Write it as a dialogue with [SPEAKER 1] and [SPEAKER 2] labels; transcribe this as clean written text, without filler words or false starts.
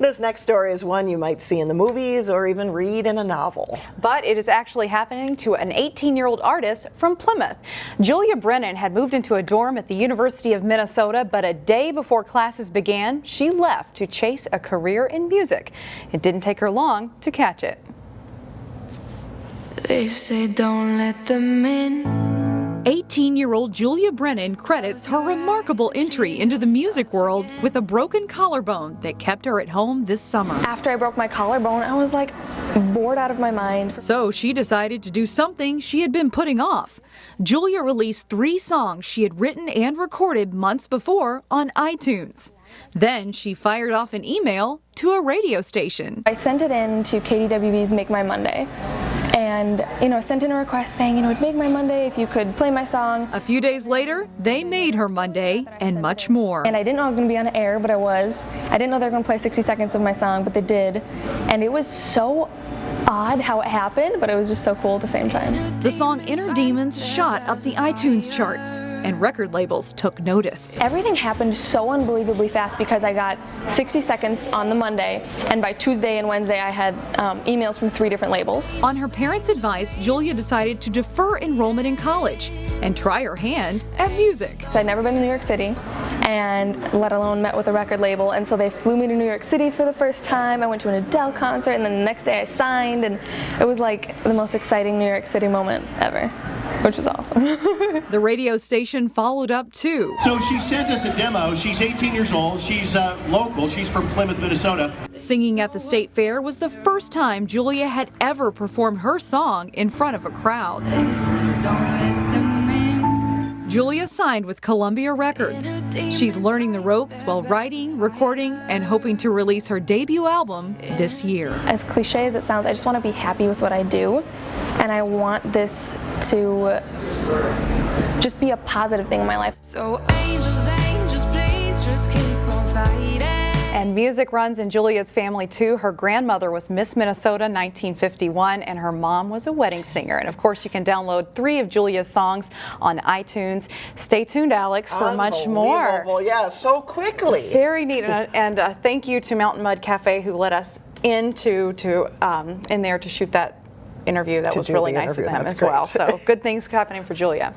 [SPEAKER 1] This next story is one you might see in the movies or even read in a novel.
[SPEAKER 2] But it is actually happening to an 18-year-old artist from Plymouth. Julia Brennan had moved into a dorm at the University of Minnesota, but a day before classes began, she left to chase a career in music. It didn't take her long to catch it.
[SPEAKER 3] They say don't let them in.
[SPEAKER 4] 18-year-old Julia Brennan credits her remarkable entry into the music world with a broken collarbone that kept her at home this summer.
[SPEAKER 5] After I broke my collarbone, I was like bored out of my mind.
[SPEAKER 4] So she decided to do something she had been putting off. Julia released 3 songs she had written and recorded months before on iTunes. Then she fired off an email to a radio station.
[SPEAKER 5] I sent it in to KDWB's Make My Monday. And, sent in a request saying, it'd make my Monday if you could play my song.
[SPEAKER 4] A few days later, they made her Monday and much more.
[SPEAKER 5] And I didn't know I was going to be on air, but I was. I didn't know they were going to play 60 seconds of my song, but they did. And it was so odd how it happened, but it was just so cool at the same time.
[SPEAKER 4] The song Inner Demons shot up the iTunes charts, and record labels took notice.
[SPEAKER 5] Everything happened so unbelievably fast because I got 60 seconds on the Monday, and by Tuesday and Wednesday I had emails from 3 different labels.
[SPEAKER 4] On her parents' advice, Julia decided to defer enrollment in college and try her hand at music.
[SPEAKER 5] I'd never been to New York City, and let alone met with a record label, and so they flew me to New York City for the first time. I went to an Adele concert, and then the next day I signed, and it was like the most exciting New York City moment ever, which was awesome.
[SPEAKER 4] The radio station followed up too.
[SPEAKER 6] So she sent us a demo. She's 18 years old. She's local. She's from Plymouth, Minnesota.
[SPEAKER 4] Singing at the state fair was the first time Julia had ever performed her song in front of a crowd. Julia signed with Columbia Records. She's learning the ropes while writing, recording, and hoping to release her debut album this year.
[SPEAKER 5] As cliche as it sounds, I just want to be happy with what I do, and I want this to just be a positive thing in my life.
[SPEAKER 3] So angels, angels, please just keep on fighting.
[SPEAKER 2] And music runs in Julia's family too. Her grandmother was Miss Minnesota 1951, and her mom was a wedding singer. And of course, you can download 3 of Julia's songs on iTunes. Stay tuned, Alex, for much more.
[SPEAKER 1] Unbelievable, yeah, so quickly.
[SPEAKER 2] Very neat, and thank you to Mountain Mud Cafe who let us in there to shoot that interview. That was really nice of them as well. So good things happening for Julia.